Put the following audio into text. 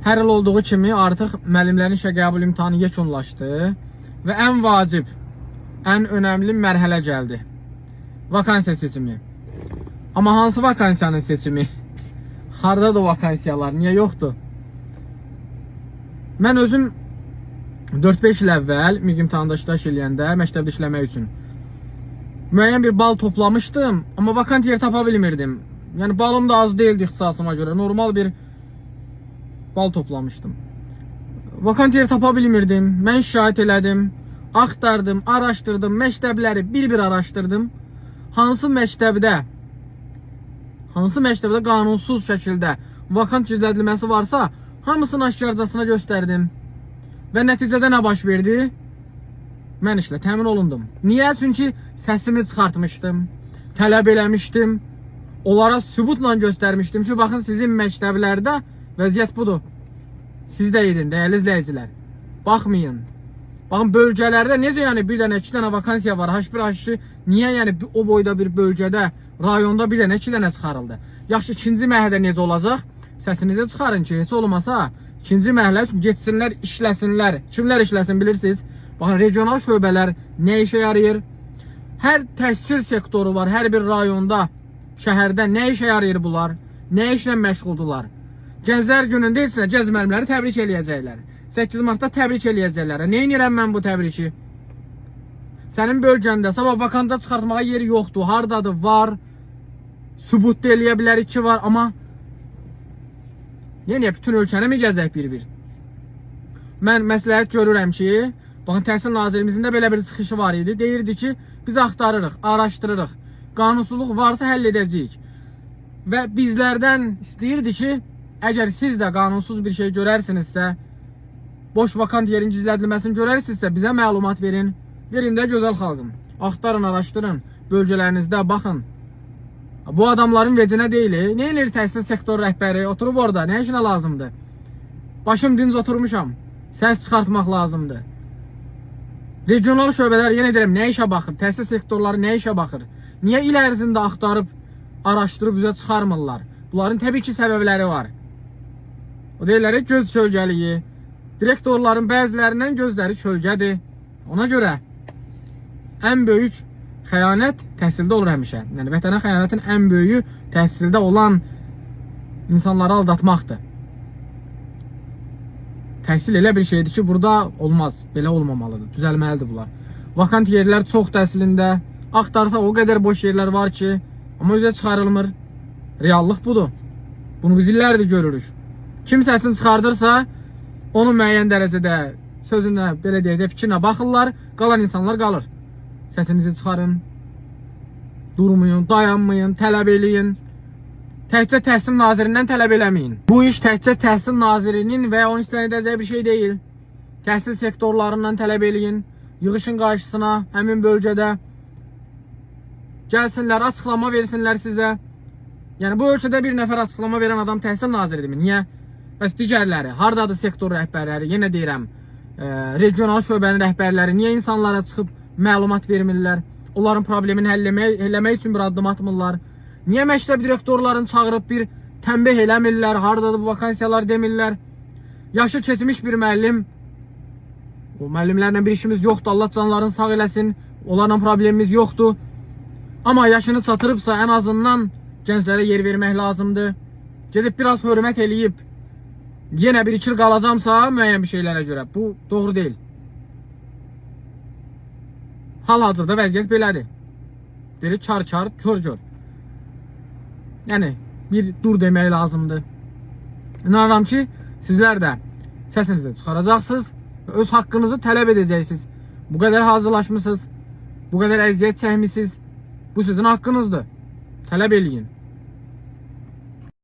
Hər il olduğu kimi artıq müəllimlərin işə qəbul imtahanı yekunlaşdı və ən vacib, ən önəmli mərhələ gəldi. Vakansiya seçimi. Amma hansı vakansiyanın seçimi? Hardadır o vakansiyalar? Niyə yoxdur? Mən özüm 4-5 il əvvəl MİQ imtahanında iştirak eləyəndə məktəbdə işləmək üçün müəyyən bir bal toplamışdım, amma vakant yer tapa bilmirdim. Yəni balım da az değildi ixtisasıma görə. Normal bir bal toplamışdım. Vakant yer tapa bilmirdim. Mən şikayət elədim, axtardım, araşdırdım, məktəbləri bir-bir araşdırdım. Hansı məktəbdə qanunsuz şəkildə vakant gizlədilməsi varsa, hamısını aşkarcasına göstərdim. Və nəticədə nə baş verdi? Mən işlə təmin olundum. Niyə? Çünki səsimi çıxartmışdım, tələb eləmişdim, onlara sübutla göstərmişdim ki, baxın sizin məktəblərdə vəziyyət budur. Siz də edin, dəyərli izləyicilər. Baxmayın. Baxın, bölgələrdə necə yəni bir dənə, iki dənə vakansiya var, H1, H2, niyə yəni o boyda bir bölgədə, rayonda bir dənə, iki dənə çıxarıldı? Yaxşı, ikinci mərhələdə necə olacaq? Səsinizi çıxarın ki, heç olmasa, ikinci mərhələ üçün getsinlər, işləsinlər. Kimlər işləsin bilirsiniz? Baxın, regional şöbələr nə işə yarayır? Hər təhsil sektoru var, hər bir rayonda, şəhərdə nə işə yarayır bunlar? Nə işlə məşğuldular? Gənclər günündə isə gəz müəllimləri təbrik eləyəcəklər. 8 martda təbrik eləyəcəklər. Nə edirəm mən bu təbriki? Sənin bölgəndə sabah vakanta çıxartmağa yeri yoxdur. Hardadır? Var. Sübut da eləyə bilərik ki, var. Amma yəni bütün ölkəni mi gəzək bir-bir? Mən məsləhət görürəm ki, baxın, Təhsil Nazirimizin də belə bir çıxışı var idi. Deyirdi ki, biz axtarırıq, araşdırırıq. Qanunsuzluq varsa həll edəcəyik. Və bizlərdən istəyirdi ki, əgər siz də qanunsuz bir şey görərsinizsə, boş vakant yerin gizlədilməsini görərsinizsə, bizə məlumat verin. Verin də gözəl xalqım. Axtarın, araşdırın, bölgələrinizdə baxın. Bu adamların vecinə deyil. Nə edir təhsil sektor rəhbəri? Oturub orada, nə işinə lazımdır? Başım dinc oturmuşam. Səs çıxartmaq lazımdır. Regional şöbələr, yenə deyirəm, nə işə baxır? Təhsil sektorları nə işə baxır? Niyə il ərzində axtarıb, araşdırıb üzə çıxarmırlar? Bunların təbii ki, səbəbləri var. O deyirlər, göz kölgəliyi. Direktorların bəzilərindən gözləri kölgədir. Ona görə ən böyük xəyanət təhsildə olur həmişə. Yəni, vətənə xəyanətin ən böyüyü təhsildə olan insanları aldatmaqdır. Təhsil elə bir şeydir ki, burada olmaz, belə olmamalıdır, düzəlməlidir bunlar. Vakant yerlər çox təhsilində, axtarsa o qədər boş yerlər var ki, amma üzə çıxarılmır. Reallıq budur. Bunu biz illərdir görürük. Kim səsini çıxardırsa, onu müəyyən dərəcədə sözünə, belə deyək də, fikrinə baxırlar, qalan insanlar qalır. Səsinizi çıxarın, durmayın, dayanmayın, tələb eləyin. Təkcə Təhsil Nazirindən tələb eləməyin. Bu iş təkcə Təhsil Nazirinin və onun istəyən edəcəyi bir şey deyil. Təhsil sektorlarından tələb eləyin. Yığışın qarşısına, həmin bölgədə. Gəlsinlər, açıqlama versinlər sizə. Yəni, bu ölkədə bir nəfər açıqlama verən adam Təhsil Naziridirmi? Niyə? Bəs digərləri, hardadır sektor rəhbərləri? Yenə deyirəm, regional şöbənin rəhbərləri niyə insanlara çıxıb məlumat vermirlər? Onların problemini həll eləmək üçün bir addım atmırlar? Niyə məktəb direktorlarını çağırıb bir tənbih eləmirlər? Hardadır bu vakansiyalar demirlər? Yaşı keçmiş bir müəllim, o müəllimlərlə bir işimiz yoxdur, Allah canlarını sağ eləsin, onlarla problemimiz yoxdur. Amma yaşını çatırıbsa, ən azından gənclərə yer vermək lazımdır. Gedib biraz hörmət eləyib, yenə bir 2 il qalacamsa müəyyən bir şeylərə görə. Bu doğru deyil. Hal-hazırda vəziyyət belədir. Biri kar-kar, kör-kör. Yəni, bir dur demək lazımdır. İnanıram ki, sizlər də səsinizi çıxaracaqsınız və öz haqqınızı tələb edəcəksiniz. Bu qədər hazırlaşmışsınız, bu qədər əziyyət çəkmişsiniz. Bu sizin haqqınızdır. Tələb eləyin.